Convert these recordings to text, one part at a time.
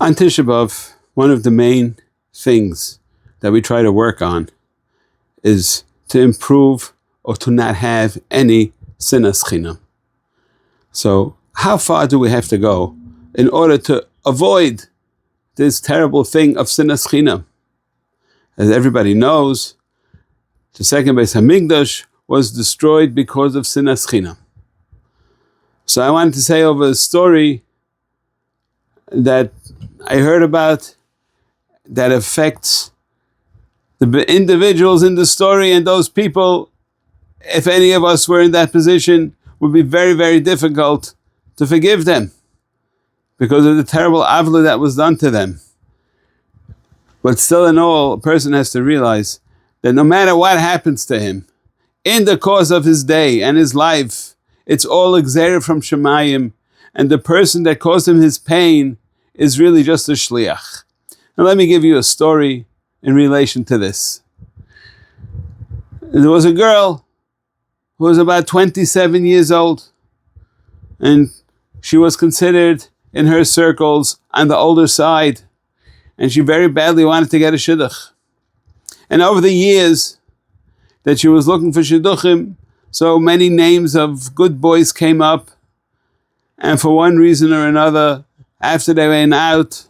On Tisha B'Av, one of the main things that we try to work on is to improve or to not have any sinas chinam. So how far do we have to go in order to avoid this terrible thing of sinas chinam? As everybody knows, the second Beis Hamikdash was destroyed because of sinas chinam. So I wanted to say over a story that I heard about that affects the individuals in the story, and those people, if any of us were in that position, would be very, very difficult to forgive them because of the terrible avla that was done to them. But still in all, a person has to realize that no matter what happens to him, in the course of his day and his life, it's all exerted from Shemayim, and the person that caused him his pain is really just a shliach. Now let me give you a story in relation to this. There was a girl who was about 27 years old, and she was considered in her circles on the older side, and she very badly wanted to get a shidduch. And over the years that she was looking for shidduchim, so many names of good boys came up, and for one reason or another, after they went out,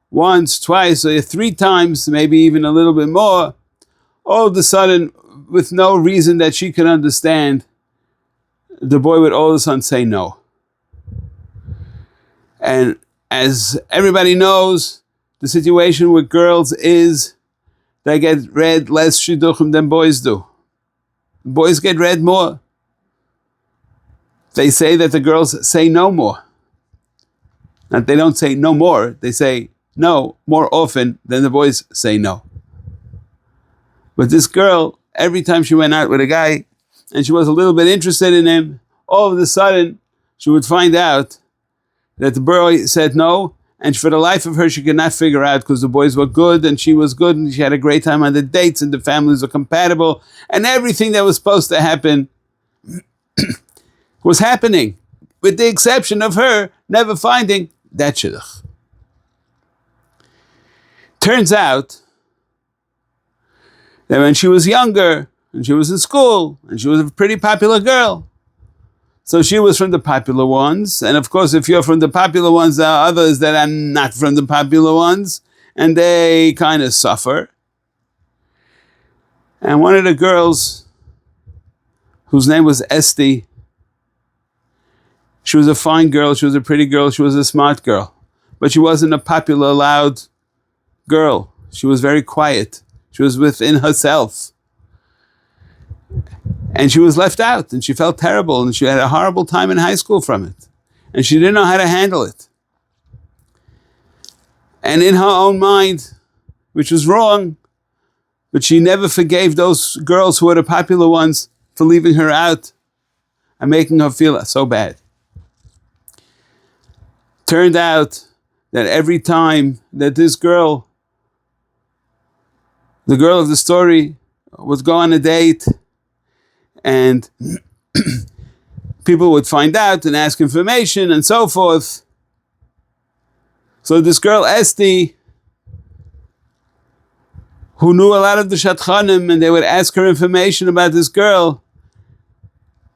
once, twice, or three times, maybe even a little bit more, all of a sudden, with no reason that she could understand, the boy would all of a sudden say no. And as everybody knows, the situation with girls is they get read less shidduchim than boys do. Boys get read more. They say that the girls say no more. Not they don't say no more, they say no more often than the boys say no. But this girl, every time she went out with a guy and she was a little bit interested in him, all of a sudden she would find out that the boy said no, and for the life of her she could not figure out, because the boys were good and she was good and she had a great time on the dates and the families were compatible and everything that was supposed to happen was happening, with the exception of her never finding that shidduch. Turns out that when she was younger and she was in school and she was a pretty popular girl, so she was from the popular ones, and of course if you're from the popular ones, there are others that are not from the popular ones and they kind of suffer. And one of the girls, whose name was Esti, she was a fine girl, she was a pretty girl, she was a smart girl, but she wasn't a popular, loud girl. She was very quiet. She was within herself. And she was left out and she felt terrible and she had a horrible time in high school from it. And she didn't know how to handle it. And in her own mind, which was wrong, but she never forgave those girls who were the popular ones for leaving her out and making her feel so bad. Turned out that every time that this girl, the girl of the story, would go on a date and people would find out and ask information and so forth. So this girl Esti, who knew a lot of the Shatchanim, and they would ask her information about this girl,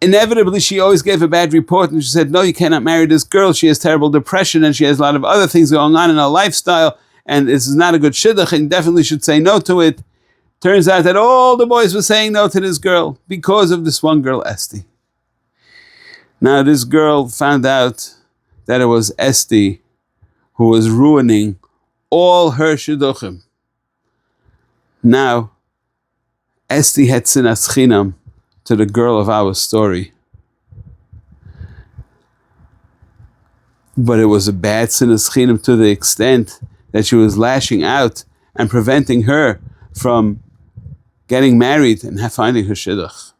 inevitably she always gave a bad report and she said, no, you cannot marry this girl, she has terrible depression and she has a lot of other things going on in her lifestyle and this is not a good shidduch and definitely should say no to it. Turns out that all the boys were saying no to this girl because of this one girl, Esti. Now this girl found out that it was Esti who was ruining all her shidduchim. Now, Esti had sinas chinam to the girl of our story. But it was a bad sinas chinam to the extent that she was lashing out and preventing her from getting married and finding her shidduch.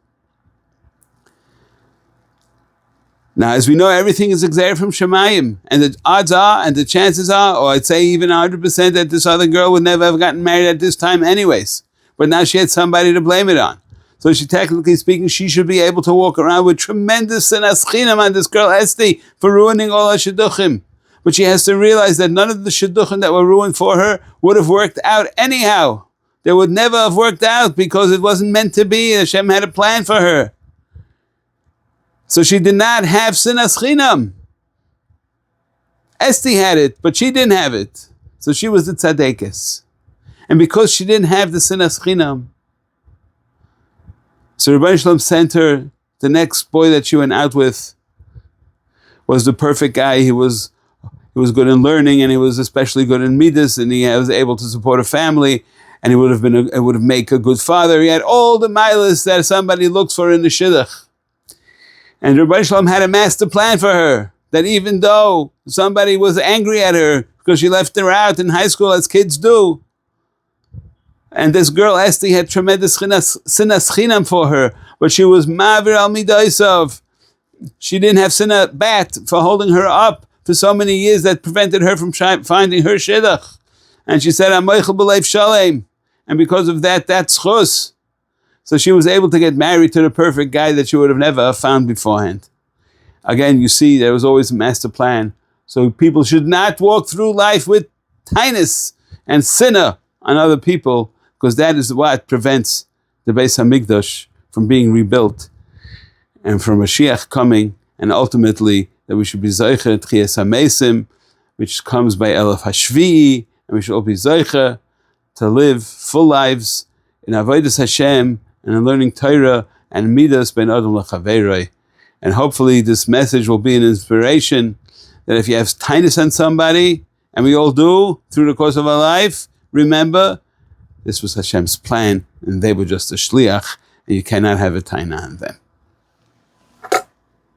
Now, as we know, everything is exerted from Shemayim, and the odds are, and the chances are, or I'd say even 100%, that this other girl would never have gotten married at this time anyways. But now she had somebody to blame it on. So she, technically speaking, she should be able to walk around with tremendous sinas chinam on this girl Esti for ruining all her shidduchim. But she has to realize that none of the shidduchim that were ruined for her would have worked out anyhow. They would never have worked out because it wasn't meant to be. Hashem had a plan for her. So she did not have sinas chinam. Esti had it, but she didn't have it. So she was the tzadekes. And because she didn't have the sinas chinam, so Rabbi Shalom sent her, the next boy that she went out with was the perfect guy. He was good in learning, and he was especially good in midas, and he was able to support a family, and he would have made a good father. He had all the milas that somebody looks for in the shidduch. And Rabbi Shalom had a master plan for her, that even though somebody was angry at her because she left her out in high school as kids do, and this girl Esti had tremendous sinas chinam for her, but she was mavir al midaisav. She didn't have sinah bat for holding her up for so many years that prevented her from finding her shidduch. And she said, "Amoichel b'leiv shalem," and because of that, that's chus. So she was able to get married to the perfect guy that she would have never found beforehand. Again, you see, there was always a master plan. So people should not walk through life with tinus and sinner on other people, because that is what prevents the Beis HaMikdash from being rebuilt and from Mashiach coming, and ultimately that we should be Zoicher Tchias HaMesim, which comes by Elef HaShvi'i, and we should all be Zoicher to live full lives in Avodas Hashem and in learning Torah and Midas Ben Adam L'Chaveiroi. And hopefully this message will be an inspiration that if you have tinus on somebody, and we all do through the course of our life, remember, this was Hashem's plan, and they were just a shliach, and you cannot have a taina on them.